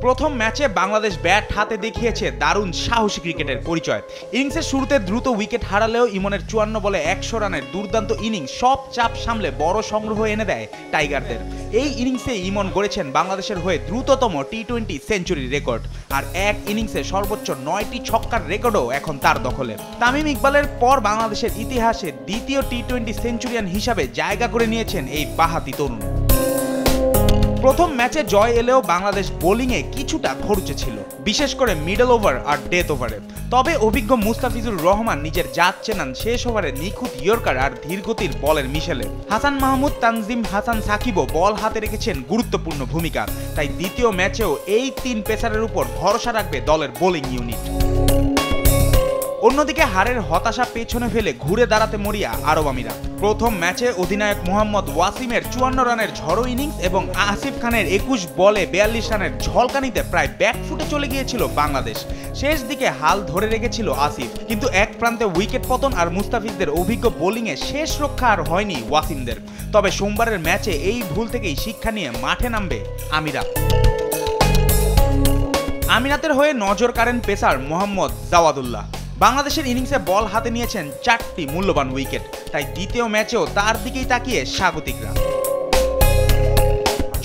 প্রথম ম্যাচে বাংলাদেশ ব্যাট হাতে দেখিয়েছে দারুণ সাহসী ক্রিকেটের পরিচয়। ইনিংসের শুরুতে দ্রুত উইকেট হারালেও ইমনের ৫৪ বলে ১০০ রানের দুর্দান্ত ইনিংস সব চাপ সামলে বড় সংগ্রহ এনে দেয় টাইগারদের। এই ইনিংসে ইমন গড়েছেন বাংলাদেশের হয়ে দ্রুততম টি-20 সেঞ্চুরি রেকর্ড, আর এক ইনিংসে সর্বোচ্চ ৯টি ছক্কার রেকর্ডও এখন তার দখলে। তামিম ইকবালের পর বাংলাদেশের ইতিহাসে দ্বিতীয় টি-20 সেঞ্চুরিয়ান হিসাবে জায়গা করে নিয়েছেন এই বাঁহাতি তরুণ। প্রথম ম্যাচে জয় এলেও বাংলাদেশ বোলিংয়ে কিছুটা খরুচে ছিল, বিশেষ করে মিডল ওভার আর ডেথ ওভারে। তবে অভিজ্ঞ মুস্তাফিজুর রহমান নিজের জাত চেনান শেষ ওভারে নিখুঁত ইয়র্কার আর ধীরগতির বলের মিশেলে। হাসান মাহমুদ, তানজিম হাসান সাকিবও বল হাতে রেখেছেন গুরুত্বপূর্ণ ভূমিকা। তাই দ্বিতীয় ম্যাচেও এই ৩ পেসারের উপর ভরসা রাখবে দলের বোলিং ইউনিট। অন্যদিকে হারের হতাশা পেছনে ফেলে ঘুরে দাঁড়াতে মরিয়া আরব আমিরাত। প্রথম ম্যাচে অধিনায়ক মোহাম্মদ ওয়াসিমের ৫৪ রানের ঝড়ো ইনিংস এবং আসিফ খানের ২১ বলে ৪২ রানের ঝলকানিতে প্রায় ব্যাকফুটে চলে গিয়েছিল বাংলাদেশ। শেষ দিকে হাল ধরে রেখেছিল আসিফ, কিন্তু এক প্রান্তে উইকেট পতন আর মুস্তাফিজদের অভিজ্ঞ বোলিংয়ে শেষ রক্ষা আর হয়নি ওয়াসিমদের। তবে সোমবারের ম্যাচে এই ভুল থেকেই শিক্ষা নিয়ে মাঠে নামবে আমিরাত। আমিরাতের হয়ে নজর কাড়েন পেসার মোহাম্মদ জাওয়াদুল্লাহ। বাংলাদেশের ইনিংসে বল হাতে নিয়েছেন ৪টি মূল্যবান উইকেট, তাই দ্বিতীয় ম্যাচেও তার দিকেই তাকিয়ে স্বাগতিকরা।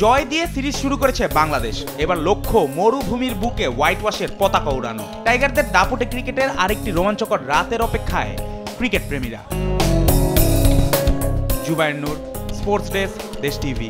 জয় দিয়ে সিরিজ শুরু করেছে বাংলাদেশ। এবার লক্ষ্য মরুভূমির বুকে হোয়াইট ওয়াশের পতাকা উড়ানো। টাইগারদের দাপুটে ক্রিকেটের আরেকটি রোমাঞ্চকর রাতের অপেক্ষায় ক্রিকেট প্রেমীরা। জুবায়ের নূর, স্পোর্টস ডেস্ক, দেশ টিভি।